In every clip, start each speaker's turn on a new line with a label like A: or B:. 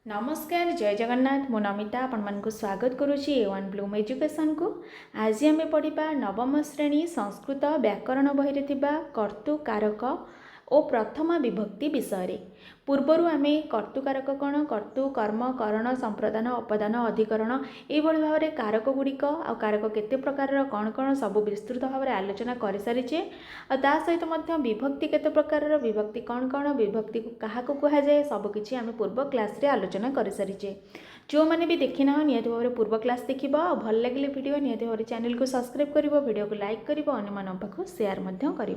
A: नमस्कार जय जगन्नाथ मो नमिता आपण को स्वागत करुच्ची ए1 ब्लूम एजुकेशन को। आज आम पढ़ा नवम श्रेणी संस्कृत व्याकरण बही कर्तुकारक और प्रथमा विभक्ति विषय। पूर्वर आम कर्तुकारक कौन कर्तु कर्म करण संप्रदान अपदान अधिकरण ये भाव में कारक गुड़िक आ कारक केते प्रकार कौन कौन सब विस्तृत भाव में आलोचना कर सारी ता सहित विभक्ति केते प्रकार विभक्ति कौन कौन विभक्ति को क्या कहुए सबकि आम पूर्व क्लास रे आलोचना कर सारी। जो मैंने भी देखी ना निहत भाव में पूर्व क्लास देखा और भल लगे वीडियो निहत भाव चैनल को सब्सक्राइब कर वीडियो को लाइक कर पाखु शेयर कर।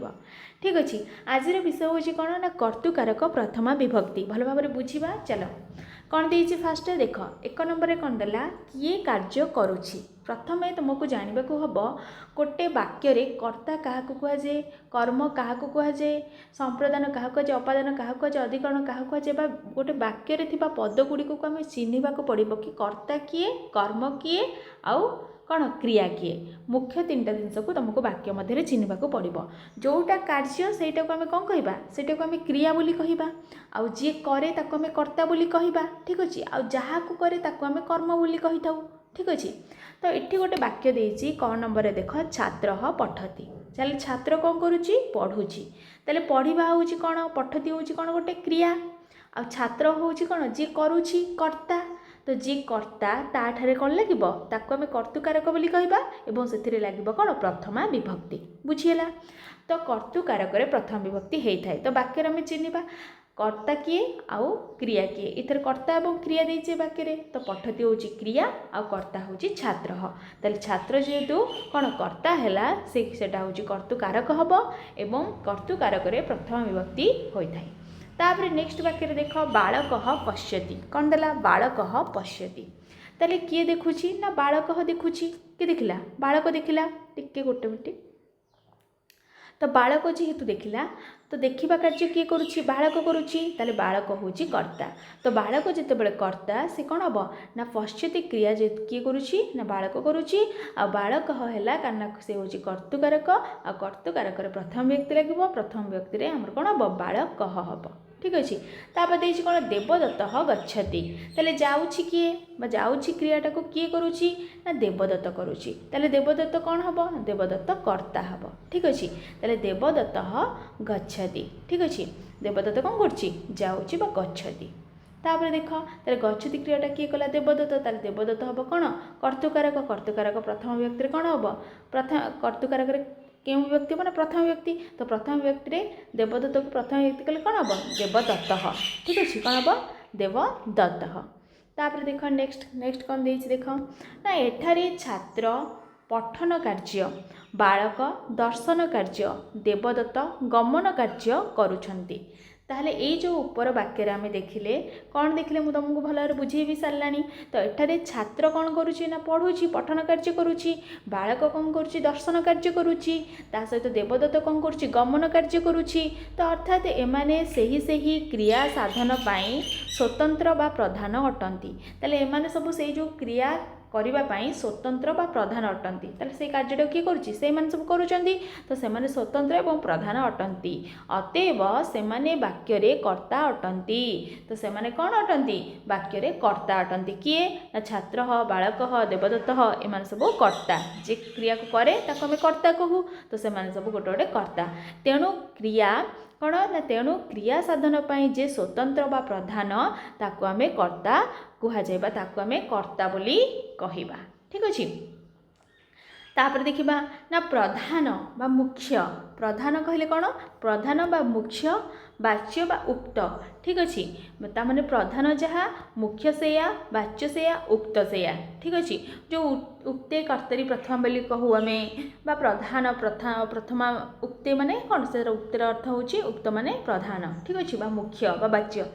A: ठीक अच्छे आज विषय हूँ कौन ना कर्तुकारक प्रथमा विभक्ति भल भाव में बुझा। चलो कौन देती फास्ट देख एक नंबर कौन देला किए कार्य करुछि। प्रथम तुमको जानवा हम गोटे वाक्य कर्ता क्या कहुए कर्म क्या कहुए संप्रदान क्या कहुए अपादान क्या कहुए अधिकरण क्या कहुए गोटे वाक्य पद गुड़ी को आम चिन्हवा पड़ो कि कर्ता किए कर्म किए आउ कौन क्रिया किए मुख्य तीनटा जिनस को तुमको वाक्य मध्य चिन्हवा पड़ो। जोटा कार्य सेटा को आम कौन कहवा सेटा को आम क्रिया बोली कहवा आउ जी करे ताको आम कर्ता बोली कहवा। ठीक अच्छे आ जहाँ को करे ताको आम कर्म बोली कही थाउ। ठीक अच्छे तो ये गोटे वाक्य देती क नंबर देख छात्र पठती चल छात्र कौन करुच्ची पढ़ुची तेल पढ़ा हूँ कौन पठती हूँ कौन गोटे क्रिया आ छात्र हूँ कौन जी करुच्ची कर्ता तो जी कर्ता ताठारे कौन लगे ताको आम कर्तुकारक बोली कहवा एवं से लगे कौन प्रथमा विभक्ति बुझीगला। तो कर्तुकारक प्रथम विभक्ति होता है तो वाक्य आम चिन्हवा कर्ता किए आउ क्रिया किए इधर कर्ता और क्रिया देचे वाक्य तो पठती हूँ क्रिया आ कर्ता हूँ छात्र तेल छात्र जेहेतु कौन कर्ता है सेटा हूँ कर्तुकारक हम एवं कर्तुकारक प्रथम विभक्ति होता है। तापर नेक्स्ट वाक्य देख बालक पश्यति कौन देला बालक पश्यति ताले किए देखुची ना बालक देखुची किए देखला बालक देखला टिके गोटे मिनट तो बालक जेहेतु देखला तो देखा कार्य किए करुच्ची बालक करुच्ची ताले बालक हूँ कर्ता तो बालक जितेबाला कर्ता से कौन हम ना पश्यति क्रिया किए करुच्ची ना बालक करुच्ची आ बालक है कारण से हूँ कर्तुकारक आ कर्तुकारक प्रथम व्यक्ति लगे प्रथम व्यक्ति आम कौन हम बालक हम। ठीक अच्छे तापर देखिए कौन देवदत्त गच्छति ताले जाऊँगी किए जाऊँगी क्रियाटा को किए करुच्ची ना देवदत्त करुच्ची ताले देवदत्त कौन हम देवदत्त कर्ता हम। ठीक अच्छे ताले देवदत्त गच्छति ठीक अच्छे देवदत्त कौन करुच्ची जाऊँगी गच्छति तापर देख ताले गच्छति क्रियाटा किए कला देवदत्त ताले देवदत्त हम कौन कर्तुकारक कर्तुकारक प्रथम व्यक्ति कौन हम प्रथम कर्तुकारक क्यों विभक्ति मैंने प्रथम व्यक्ति तो प्रथम व्यक्ति देवदत्त को प्रथम व्यक्ति कले कौन हम देवदत्त। ठीक अच्छे कौन हम देवदत्त। तापर देख नेक्स्ट कौन देख देख ना एठारे छात्र पठन कार्य बालक दर्शन कार्य देवदत्त गमन कार्य करुछंती ताहले ये जो ऊपर वाक्य आम देखिले कौन देखिले मुझे तुमको भल भाव बुझे भी सारानी तो एठारे छात्र कौन करुच्ची ना पढ़ुची पठन कार्य करुच्ची बालक कौन करुच्ची दर्शन कार्य करुच्ची ता सहित देवदत्त कौन करुच्ची गमन कार्य करुच्ची तो अर्थात एमाने सही क्रिया साधन पाई स्वतंत्र बा प्रधान अटंती ताले एमाने सब से जो क्रिया करने स्वतंत्र बा प्रधान अटंती ताले से कार्य किए करुच्ची से सब करुँच तो से स्वतंत्र एवं प्रधान अटंती अतएव से वाक्य कर्ता अटंती तो से कौन अटंती वाक्य कर्ता अटंती किए ना छात्र बालक देवदत्त एम सब कर्ता जे क्रिया को करे आम कर्ता कहू तो से सब गोटे गोटे कर्ता तेणु क्रिया कौन ना तेणु क्रिया साधन पाई जे स्वतंत्र बा प्रधान ताको आमे कर्ता कुहाइबा ताको आमे कर्ता बोली कहिबा। ठीक अच्छे तापर देखिबा ना प्रधान बा मुख्य प्रधान कहले कौन प्रधान बा मुख्य वाच्य बा उक्त। ठीक अच्छे तामाने प्रधान जहाँ मुख्य सेया वाच्य सेया उक्त सेया। ठीक अच्छे जो उक्ते कर्तरी प्रथम बोली कहू आम बा प्रधान प्रथमा उक्ते माने कौन से उक्तर अर्थ होची उक्त माने प्रधान। ठीक अच्छे बा मुख्य बा वाच्य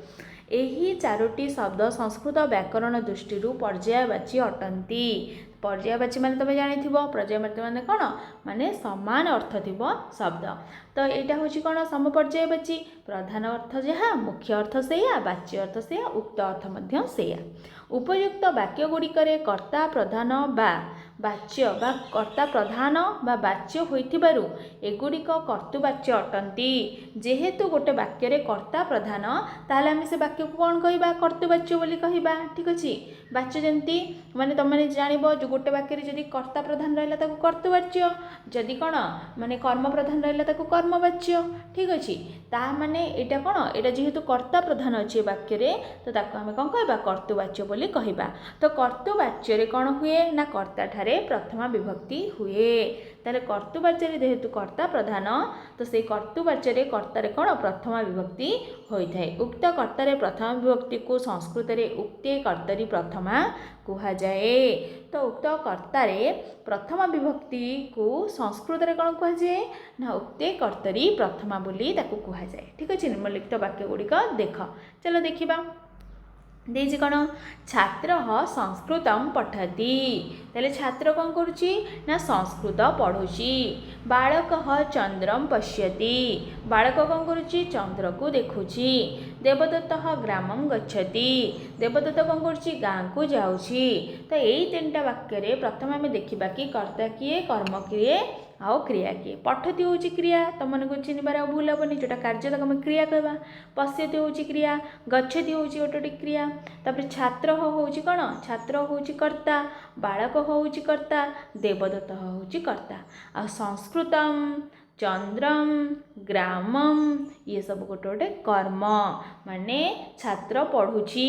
A: यही चारोटी शब्द संस्कृत व्याकरण दृष्टि पर्यायवाची अटंती पर्यायवाची माने तुम जानिथिबो पर्यायवाची माने कोन माने समान अर्थ थिबो शब्द तो यहाँ हूँ कौन समपर्यायवाची प्रधान अर्थ जहाँ मुख्य अर्थ सेया वाच्य अर्थ सेया उक्त अर्थ मध्य सेया उपयुक्त वाक्य गुड़िकरे कर्ता प्रधान बा वाच्य बा कर्ता प्रधान बा वाच्य होइथिबारु एगुड़िक कर्तुवाच्य अटंती जेहेतु गोटे वाक्य रे कर्ता प्रधान ताले आमे से वाक्य को कौन कहबा कर्तुवाच्य बोली कहबा ठीक अछि वाच्य जेंती माने तुम माने जानिबो जो गोटे वाक्य रे जदी कर्ता प्रधान रहला ताको कर्तुवाच्य जदी कोन माने कर्म प्रधान रहला ताको कर्मवाच्य ठीक अछि ता माने एटा कोन एटा जेहेतु कर्ता प्रधान अछि वाक्य रे तो ताको आमे कोन कहबा कर्तुवाच्य बोली कहबा तो कर्तुवाच्य रे कोन हुए ना कर्ता ठारे प्रथमा विभक्ति हुए ताले कर्तुवाच्य रे जेहेतु कर्ता प्रधान तो से कर्तुवाच्य रे कर्ता रे कोन प्रथमा विभक्ति होई थाए उक्त कर्ता रे प्रथमा विभक्ति को संस्कृत रे उक्ते कर्तरी प्रथमा कुहा जाए तो उक्त कर्ता रे प्रथमा विभक्ति को संस्कृत रे कोन कुहा जाए ना उक्ते कर्तरी प्रथमा बोली ताको कुहा जाए ठीक अछि निम्नलिखित वाक्य गुडी का देख चलो देखिबा देजी कौन छात्र संस्कृत पठती तेल छात्र कौन करुच्ची ना संस्कृत पढ़ुची बालक चंद्रम पश्यति बालक कौन करुच्ची चंद्र को देखुची देवदत्त ग्रामम गच्छति देवदत्त कौन करुच्ची गाँ को जाऊँगी तो यही तीन टा वाक्य रे प्रथम आम देखा कि कर्ता किए कर्म किए आउ क्रिया किए पठती हूँ क्रिया तुम मन को चिन्हबार भूल हेनी जोटा कार्य तक आम क्रिया कहवा पश्यती हूँ क्रिया गच्छति हूँ गोटे क्रिया तापर छात्र हूँ कौन छात्र हूँ कर्ता बालक हूँ कर्ता देवदत्त हूँ कर्ता आ संस्कृतम चंद्रम ग्रामम ये सब गोटे गोटे कर्म माने छात्र पढ़ुची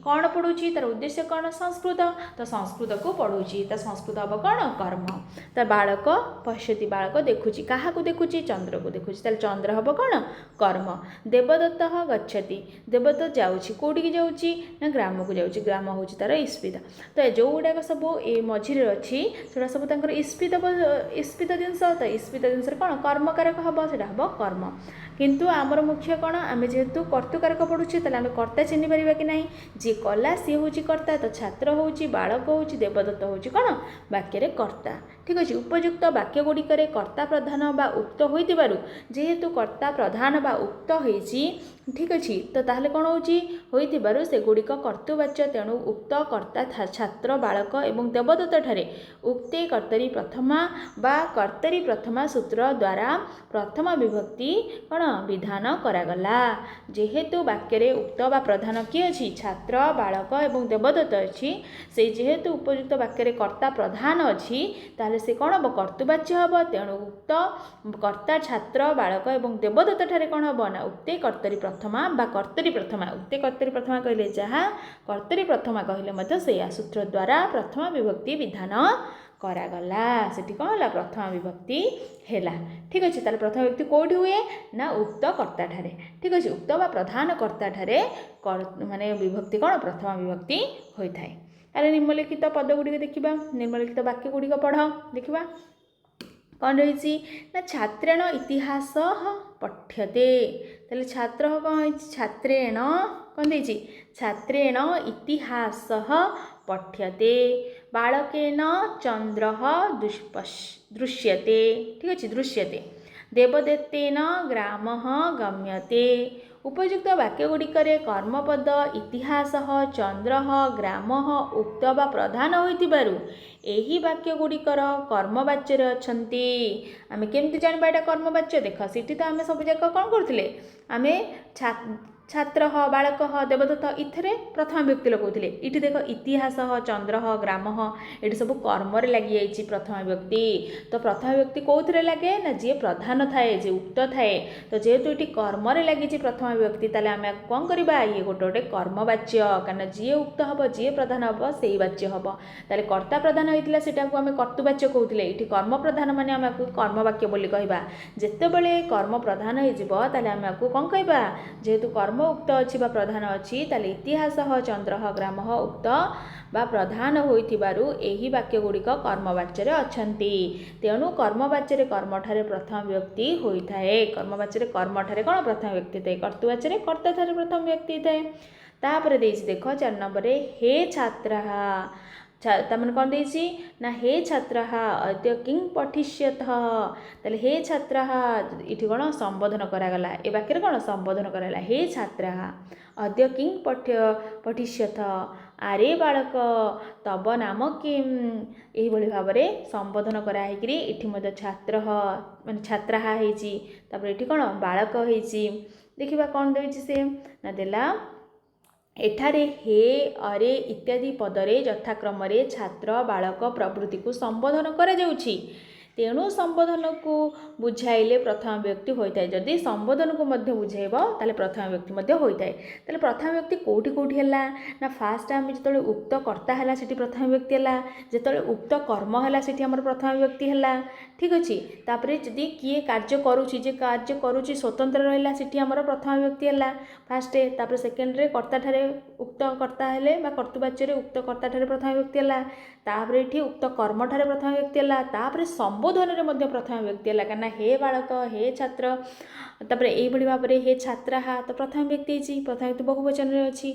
A: कौन पढ़ुची तार उद्देश्य कौन संस्कृत तो संस्कृत को पढ़ुची तो संस्कृत हम कौन कर्म तार बालक पश्यति बालक देखुची क्या को देखुची चंद्र को देखुची तार चंद्र हम कौन कर्म देवदत्त गच्छति देवदत्त जाऊँगी कौटी जाऊँगी ना ग्राम को जाऊँगी ग्राम हूँ तार इस्पित तो जो गुड़ाक सब ये मझे अच्छी से सब तर इस्पित इस्पित जिनस तो इस्पित जिनस कौन कर्मकारक हम से हम कर्म किंतु आमर मुख्य कौन आम जेहेतु कर्तुकारक पढ़ुचे तेल आम कर्ता चिन्ह पारा कि ना जी कला सी हूँ कर्ता तो छात्र हूँ बालक हूँ देवदत्त हूँ कौन वाक्य कर्ता ठीक अच्छे उपयुक्त वाक्य गुड़िकर कर्ता प्रधान बा उक्त होइतिबारु जेहेतु कर्ता प्रधान बा उक्त होइछि ठीक अच्छे तो ताहले कौन होइतिबारु से गुड़िक कर्तुवाच्य तेणु उक्त कर्ता छात्र बालक एवं देवदत्त ठारे उक्ते कर्तरी प्रथमा बा कर्तरी प्रथमा सूत्र द्वारा प्रथमा विभक्ति कौन विधान करागला जेहेतु वाक्य उक्त बा प्रधान किए अच्छी छात्र बालक एवं देवदत्त अच्छी से जेहेतु उपयुक्त वाक्य कर्ता प्रधान अच्छी ताहले से कौन हम कर्तुवाच्य हम तेणु उक्त कर्ता छात्र बालक एवं देवदत्त ठारे कौन हम ना उक्ते कर्तरी प्रथमा बा कर्तरी प्रथमा उक्ते कर्तरी प्रथमा कहले जहाँ कर्तरी प्रथमा कहले से सूत्र द्वारा प्रथमा विभक्ति विधान करागला सेठी कौन है प्रथमा विभक्ति हैला ठीक अच्छे तार प्रथम विभक्ति कौटी हुए ना उक्त कर्ता ठारे ठीक अच्छे उक्त बा प्रधान कर्ता ठारे माने विभक्ति कौन प्रथमा विभक्ति होता है अरे निम्नलिखित पद गुड़िक देखा निम्नलिखित वाक्य गुड़िक पढ़ देखा कौन रही ना छात्रेण इतिहास पठ्यते तेल छात्र कौन छात्रेण कौन देछि छात्रेण इतिहास पठ्यते बालकेन चंद्र दृश्यते ठीक अच्छे दृश्यते देवदत्तेन ग्राम गम्यते उपयुक्त वाक्य गुड़िकर कर्मपद इतिहास चंद्र ग्राम उक्त बा प्रधान होइतिबारु एही वाक्य गुड़िकर कर्मवाच्य अच्छी आम केमती जानवा यहाँ कर्मवाच्य देख सीटी तो आम सब जाक कौन करते आम छात्र बालक देवदत्त इथे प्रथम विभक्ति लगौले ये देख इतिहास चंद्र ग्राम ये सब कर्म लगी जाइए प्रथम विभक्ति तो प्रथम विभक्ति कौन लगे ना जी प्रधान थाए जे उक्त थाए तो जेहेतु ये कर्म लगी प्रथम विभक्ति ताले आम कौन करवा ये गोटे गोटे कर्मवाच्य कारण जी उक्त हम जी प्रधान हम से वाच्य हम ताले कर्ता प्रधान होता से आम कर्तुवाच्य कहते ये कर्म प्रधान मान आम कर्मवाक्य बोली कहवा जितेबले कर्म प्रधान होताले आम आपको कौन कहवा जेहेतु कर्म उक्त अच्छी बा प्रधान अच्छी ताले इतिहास चंद्र ग्राम उक्त बा प्रधान होइथिबारु एही वाक्य गुड़िक कर्मवाच्य अच्छी तेणु कर्मवाच्य कर्म ठारे प्रथम विभक्ति होता है कर्मवाच्य कर्म ठारे कौन प्रथम विभक्ति थाए कर्तुवाच्य कर्ता ठारे प्रथम विभक्ति थाए तापर देख 4 नंबर हे छात्र ତାମାନେ କ'ଣ ଦେଇଛି ନା ହେ ଛାତ୍ରଃ ଅଦ୍ୟ କିଂ ପଠିଷ୍ୟଥଃ। ତାହେଲେ ହେ ଛାତ୍ରଃ ଏଠି କ'ଣ ସମ୍ବୋଧନ କରାଗଲା, ଏ ବାକ୍ୟରେ କ'ଣ ସମ୍ବୋଧନ କରାଗଲା। ହେ ଛାତ୍ରଃ ଅଦ୍ୟ କିଂ ପଠିଷ୍ୟଥଃ, ଆରେ ବାଳକ ତବ ନାମ କିମ୍। ଏହିଭଳି ଭାବରେ ସମ୍ବୋଧନ କରାହେଇକିରି ଏଠି ମଧ୍ୟ ଛାତ୍ରଃ ମାନେ ଛାତ୍ରାଃ ହେଇଛି, ତାପରେ ଏଠି କ'ଣ ବାଳକ ହେଇଛି। ଦେଖିବା କ'ଣ ଦେଇଛି ସେ ନା ଦେଲା ଏଠାରେ ହେ ଅରେ ଇତ୍ୟାଦି ପଦରେ ଯଥାକ୍ରମରେ ଛାତ୍ର ବାଳକ ପ୍ରଭୃତିକୁ ସମ୍ବୋଧନ କରାଯାଉଛି। ତେଣୁ ସମ୍ବୋଧନକୁ ବୁଝାଇଲେ ପ୍ରଥମ ବ୍ୟକ୍ତି ହୋଇଥାଏ। ଯଦି ସମ୍ବୋଧନକୁ ମଧ୍ୟ ବୁଝାଇବ ତାହେଲେ ପ୍ରଥମ ବ୍ୟକ୍ତି ମଧ୍ୟ ହୋଇଥାଏ। ତାହେଲେ ପ୍ରଥମ ବ୍ୟକ୍ତି କେଉଁଠି କେଉଁଠି ହେଲା ନା ଫାଷ୍ଟ ଆମେ ଯେତେବେଳେ ଉକ୍ତ କର୍ତ୍ତା ହେଲା ସେଠି ପ୍ରଥମ ବ୍ୟକ୍ତି ହେଲା, ଯେତେବେଳେ ଉକ୍ତ କର୍ମ ହେଲା ସେଠି ଆମର ପ୍ରଥମ ବ୍ୟକ୍ତି ହେଲା। ଠିକ୍ ଅଛି। ତାପରେ ଯଦି କିଏ କାର୍ଯ୍ୟ କରୁଛି, ଯେ କାର୍ଯ୍ୟ କରୁଛି ସ୍ୱତନ୍ତ୍ର ରହିଲା ସେଠି ଆମର ପ୍ରଥମ ବ୍ୟକ୍ତି ହେଲା ଫାଷ୍ଟ। ତାପରେ ସେକେଣ୍ଡରେ କର୍ତ୍ତାଠାରେ ଉକ୍ତ କର୍ତ୍ତା ହେଲେ ବା କର୍ତ୍ତୃବାଚ୍ୟରେ ଉକ୍ତ କର୍ତ୍ତାଠାରେ ପ୍ରଥମ ବ୍ୟକ୍ତି ହେଲା। ତାପରେ ଏଠି ଉକ୍ତ କର୍ମଠାରେ ପ୍ରଥମ ବ୍ୟକ୍ତି ହେଲା। ତାପରେ ସମ୍ବୋଧନରେ ମଧ୍ୟ ପ୍ରଥମ ବ୍ୟକ୍ତି ହେଲା, କାହିଁକିନା ହେ ବାଳକ ହେ ଛାତ୍ର। ତାପରେ ଏଇଭଳି ଭାବରେ ହେ ଛାତ୍ରାଃ ତ ପ୍ରଥମ ବ୍ୟକ୍ତି ହେଇଛି, ପ୍ରଥମ ବ୍ୟକ୍ତି ବହୁବଚନରେ ଅଛି।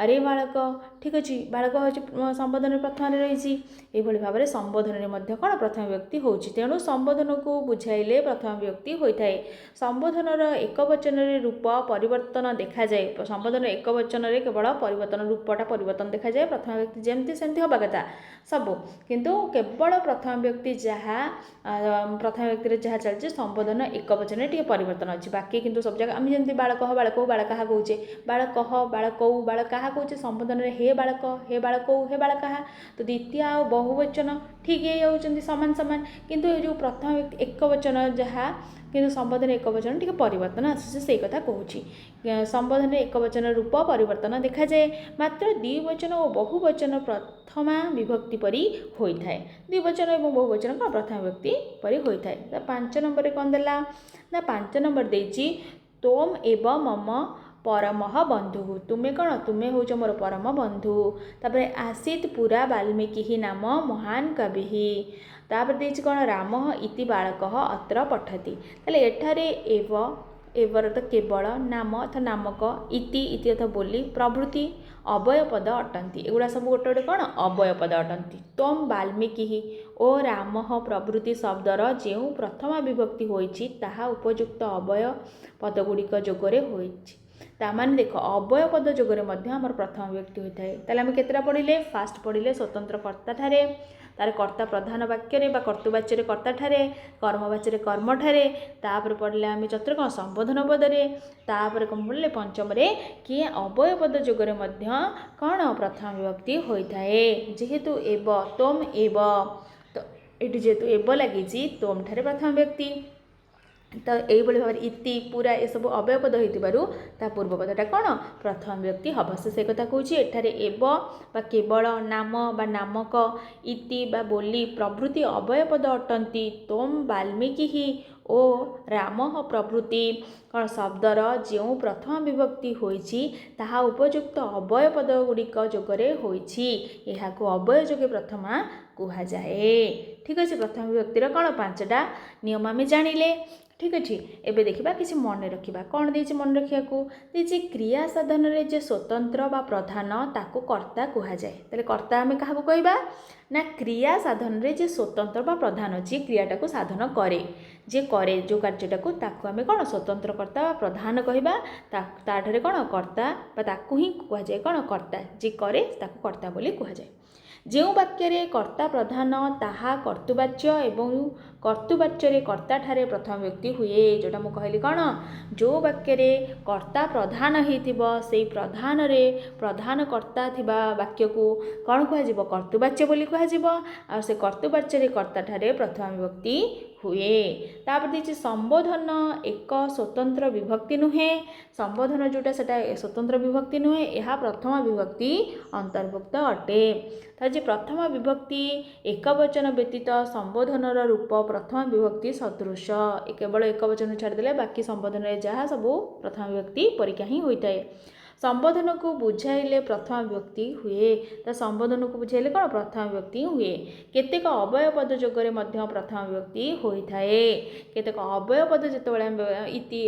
A: ଆରେ ବାଳକ ଠିକ୍ ଅଛି, ବାଳକ ହେଉଛି ସମ୍ବୋଧନରେ ପ୍ରଥମରେ ରହିଛି। ଏଇଭଳି ଭାବରେ ସମ୍ବୋଧନରେ ମଧ୍ୟ କ'ଣ ପ୍ରଥମ ବ୍ୟକ୍ତି ହେଉଛି। ତେଣୁ ସମ୍ବୋଧନକୁ ବୁଝାଇଲେ ପ୍ରଥମ ବ୍ୟକ୍ତି ହୋଇଥାଏ। ସମ୍ବୋଧନର ଏକବଚନରେ ରୂପ ପରିବର୍ତ୍ତନ ଦେଖାଯାଏ। ସମ୍ବୋଧନ ଏକବଚନରେ କେବଳ ପରିବର୍ତ୍ତନ ରୂପଟା ପରିବର୍ତ୍ତନ ଦେଖାଯାଏ। ପ୍ରଥମ ବ୍ୟକ୍ତି ଯେମିତି ସେମିତି ହେବା କଥା ସବୁ, କିନ୍ତୁ କେବଳ ପ୍ରଥମ ବ୍ୟକ୍ତି ଯାହା ପ୍ରଥମ ବ୍ୟକ୍ତିରେ ଯାହା ଚାଲିଛି ସମ୍ବୋଧନ ଏକବଚନରେ ଟିକେ ପରିବର୍ତ୍ତନ ଅଛି। ବାକି କିନ୍ତୁ ସବୁ ଜାଗା ଆମେ ଯେମିତି ବାଳକ ବାଳକଉ ବାଳକାହା କହୁଛେ, ବାଳକହ ବାଳକଉ ବାଳକାହା କହୁଛେ, ସମ୍ବୋଧନରେ ହେ ବାଳକ ହେ ବାଳକଉ ହେ ବାଳକାହା। ତ ଦ୍ୱିତୀୟ ଆଉ ବହୁବଚନ ଠିକ୍ ହେଇଯାଉଛନ୍ତି ସମାନ ସମାନ, କିନ୍ତୁ ଏ ଯେଉଁ ପ୍ରଥମ ବ୍ୟକ୍ତି ଏକବଚନ ଯାହା, କିନ୍ତୁ ସମ୍ବୋଧନ ଏକବଚନ ଟିକେ ପରିବର୍ତ୍ତନ ଆସୁଛି, ସେଇ କଥା କହୁଛି। ସମ୍ବୋଧନରେ ଏକବଚନ ରୂପ ପରିବର୍ତ୍ତନ ଦେଖାଯାଏ, ମାତ୍ର ଦ୍ୱିବଚନ ଓ ବହୁବଚନ ପ୍ରଥମା ବିଭକ୍ତି ପରି ହୋଇଥାଏ। ଦ୍ୱିବଚନ ଏବଂ ବହୁବଚନ କ'ଣ ପ୍ରଥମ ବ୍ୟକ୍ତି ପରି ହୋଇଥାଏ। 5 ନମ୍ବରରେ କ'ଣ ଦେଲା ନା 5 ନମ୍ବର ଦେଇଛି ତୋମ୍ ଏବ ମମ ପରମଃ ବନ୍ଧୁ। ତୁମେ କ'ଣ ତୁମେ ହେଉଛ ମୋର ପରମ ବନ୍ଧୁ। ତାପରେ ଆସିତ୍ ପୁରା ବାଲ୍ମୀକି ନାମ ମହାନ କବିଃ। ତାପରେ ଦେଇଛି କ'ଣ ରାମଃ ଇତି ବାଳକଃ ଅତ୍ର ପଠତି। ତାହେଲେ ଏଠାରେ ଏବର ତ କେବଳ, ନାମ ଅର୍ଥ ନାମକ, ଇତି ଅର୍ଥ ବୋଲି, ପ୍ରଭୃତି ଅବୟ ପଦ ଅଟନ୍ତି। ଏଗୁଡ଼ା ସବୁ ଗୋଟେ ଗୋଟେ କ'ଣ ଅବୟ ପଦ ଅଟନ୍ତି। ତ୍ୱମ୍ ବାଲ୍ମୀକି ଓ ରାମଃ ପ୍ରଭୃତି ଶବ୍ଦର ଯେଉଁ ପ୍ରଥମା ବିଭକ୍ତି ହୋଇଛି ତାହା ଉପଯୁକ୍ତ ଅବୟ ପଦଗୁଡ଼ିକ ଯୋଗରେ ହୋଇଛି। ତାମାନେ ଦେଖ ଅବୟ ପଦ ଯୋଗରେ ମଧ୍ୟ ଆମର ପ୍ରଥମ ବ୍ୟକ୍ତି ହୋଇଥାଏ। ତାହେଲେ ଆମେ କେତେଟା ପଢ଼ିଲେ, ଫାଷ୍ଟ ପଢ଼ିଲେ ସ୍ୱତନ୍ତ୍ର କର୍ତ୍ତାଠାରେ, ତାର କର୍ତ୍ତା ପ୍ରଧାନ ବାକ୍ୟରେ ବା କର୍ତ୍ତୃବାଚ୍ୟରେ କର୍ତ୍ତାଠାରେ, କର୍ମବାଚ୍ୟରେ କର୍ମଠାରେ, ତାପରେ ପଢ଼ିଲେ ଆମେ ଚତୁର୍ଥ କ'ଣ ସମ୍ବୋଧନ ପଦରେ, ତାପରେ କ'ଣ ପଢ଼ିଲେ ପଞ୍ଚମରେ କି ଅବୟ ପଦ ଯୋଗରେ ମଧ୍ୟ କ'ଣ ପ୍ରଥମ ବିଭକ୍ତି ହୋଇଥାଏ। ଯେହେତୁ ଏବ ତୋମ୍ ଏବ, ତ ଏଠି ଯେହେତୁ ଏବ ଲାଗିଛି ତୋମ୍ ଠାରେ ପ୍ରଥମ ବ୍ୟକ୍ତି, ତ ଏଇଭଳି ଭାବରେ ଇତି ପୁରା ଏସବୁ ଅବୟ ପଦ ହୋଇଥିବାରୁ ତା ପୂର୍ବ ପଦଟା କ'ଣ ପ୍ରଥମ ବ୍ୟକ୍ତି ହେବ। ସେ କଥା କହୁଛି ଏଠାରେ ଏବ ବା କେବଳ, ନାମ ବା ନାମକ, ଇତି ବା ବୋଲି ପ୍ରଭୃତି ଅବୟ ପଦ ଅଟନ୍ତି। ତୋମ୍ ବାଲ୍ମୀକି ଓ ରାମଃ ପ୍ରଭୃତି କ'ଣ ଶବ୍ଦର ଯେଉଁ ପ୍ରଥମ ବିଭକ୍ତି ହୋଇଛି ତାହା ଉପଯୁକ୍ତ ଅବୟ ପଦ ଗୁଡ଼ିକ ଯୋଗରେ ହୋଇଛି। ଏହାକୁ ଅବୟ ଯୋଗେ ପ୍ରଥମା କୁହାଯାଏ। ଠିକ୍ ଅଛି। ପ୍ରଥମ ବିଭକ୍ତିର କ'ଣ 5ଟା ନିୟମ ଆମେ ଜାଣିଲେ। ଠିକ୍ ଅଛି। ଏବେ ଦେଖିବା କିଛି ମନେ ରଖିବା। କ'ଣ ଦେଇଛି ମନେ ରଖିବାକୁ, ଦେଇଛି କ୍ରିୟା ସାଧନରେ ଯେ ସ୍ୱତନ୍ତ୍ର ବା ପ୍ରଧାନ ତାକୁ କର୍ତ୍ତା କୁହାଯାଏ। ତାହେଲେ କର୍ତ୍ତା ଆମେ କାହାକୁ କହିବା ନା କ୍ରିୟା ସାଧନରେ ଯେ ସ୍ୱତନ୍ତ୍ର ବା ପ୍ରଧାନ, ଯିଏ କ୍ରିୟାଟାକୁ ସାଧନ କରେ, ଯିଏ କରେ ଯେଉଁ କାର୍ଯ୍ୟଟାକୁ, ତାକୁ ଆମେ କ'ଣ ସ୍ୱତନ୍ତ୍ର କର୍ତ୍ତା ବା ପ୍ରଧାନ କହିବା। ତାଠାରେ କ'ଣ କର୍ତ୍ତା ବା ତାକୁ ହିଁ କୁହାଯାଏ କ'ଣ କର୍ତ୍ତା, ଯିଏ କରେ ତାକୁ କର୍ତ୍ତା ବୋଲି କୁହାଯାଏ। ଯେଉଁ ବାକ୍ୟରେ କର୍ତ୍ତା ପ୍ରଧାନ ତାହା କର୍ତ୍ତୃବାଚ୍ୟ ଏବଂ କର୍ତ୍ତୃବାଚ୍ୟରେ କର୍ତ୍ତାଠାରେ ପ୍ରଥମ ବ୍ୟକ୍ତି ହୁଏ। ଯେଉଁଟା ମୁଁ କହିଲି କ'ଣ, ଯେଉଁ ବାକ୍ୟରେ କର୍ତ୍ତା ପ୍ରଧାନ ହେଇଥିବ ସେଇ ପ୍ରଧାନରେ ପ୍ରଧାନ କର୍ତ୍ତା ଥିବା ବାକ୍ୟକୁ କ'ଣ କୁହାଯିବ କର୍ତ୍ତୃବାଚ୍ୟ ବୋଲି କୁହାଯିବ। ଆଉ ସେ କର୍ତ୍ତୃବାଚ୍ୟରେ କର୍ତ୍ତାଠାରେ ପ୍ରଥମ ବିଭକ୍ତି ହୁଏ। ତାପରେ ଦେଇଛି ସମ୍ବୋଧନ ଏକ ସ୍ୱତନ୍ତ୍ର ବିଭକ୍ତି ନୁହେଁ। ସମ୍ବୋଧନ ଯେଉଁଟା ସେଟା ସ୍ୱତନ୍ତ୍ର ବିଭକ୍ତି ନୁହେଁ, ଏହା ପ୍ରଥମ ବିଭକ୍ତି ଅନ୍ତର୍ଭୁକ୍ତ ଅଟେ। ତାହେଲେ ଯେ ପ୍ରଥମ ବିଭକ୍ତି ଏକବଚନ ବ୍ୟତୀତ ସମ୍ବୋଧନର ରୂପ ପ୍ରଥମ ବିଭକ୍ତି ସଦୃଶ। କେବଳ ଏକବଚନ ଛାଡ଼ିଦେଲେ ବାକି ସମ୍ବୋଧନରେ ଯାହା ସବୁ ପ୍ରଥମ ବିଭକ୍ତି ପରୀକ୍ଷା ହିଁ ହୋଇଥାଏ। ସମ୍ବୋଧନକୁ ବୁଝାଇଲେ ପ୍ରଥମ ବିଭକ୍ତି ହୁଏ। ତ ସମ୍ବୋଧନକୁ ବୁଝାଇଲେ କ'ଣ ପ୍ରଥମ ବିଭକ୍ତି ହୁଏ। କେତେକ ଅବୟ ପଦ ଯୋଗରେ ମଧ୍ୟ ପ୍ରଥମ ବିଭକ୍ତି ହୋଇଥାଏ। କେତେକ ଅବୟ ପଦ ଯେତେବେଳେ ଆମେ ଇତି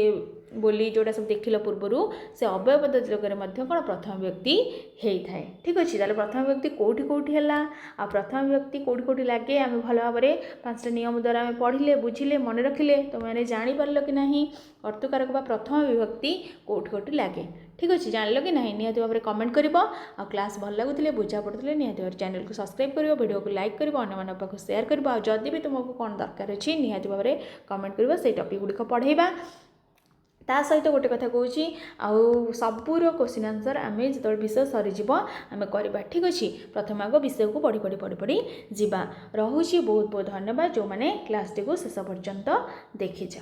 A: बोली जोटा सब देखिल पूर्वर से अव्ययपद जोगरे कौन प्रथम विभक्ति होता है। ठीक अच्छे ताले प्रथम विभक्ति कौटी कौटी है आ प्रथम विभक्ति कौटी कौटी लगे आम भल भाव में 5टा नियम द्वारा आम पढ़िले बुझिले मन रखिले तो मैंने जानीपार कि ना कर्तकारक प्रथम विभक्ति कौटी कौटी लगे। ठीक अच्छे जान कि ना निहत भाव में कमेंट कर क्लास भल लगुले बुझा पड़े निहत भाव चैनल को सब्सक्राइब कर वीडियो को लाइक कर अन्य पाक शेयर कर जदि भी तुमको कौन दरकार अच्छी निहत भाव में कमेंट कर से टॉपिक गुड़िक पढ़ेगा ता सहित गोटे कथा कहूँ आउ सबूर क्वेश्चन आंसर आम जो विषय सरीज आम करवा। ठीक अच्छे प्रथम आग विषय को पढ़ी पढ़ी पढ़ी पढ़ी जा रोचे बहुत बहुत धन्यवाद जो मैंने क्लास टी को शेष पर्यंत देखीच।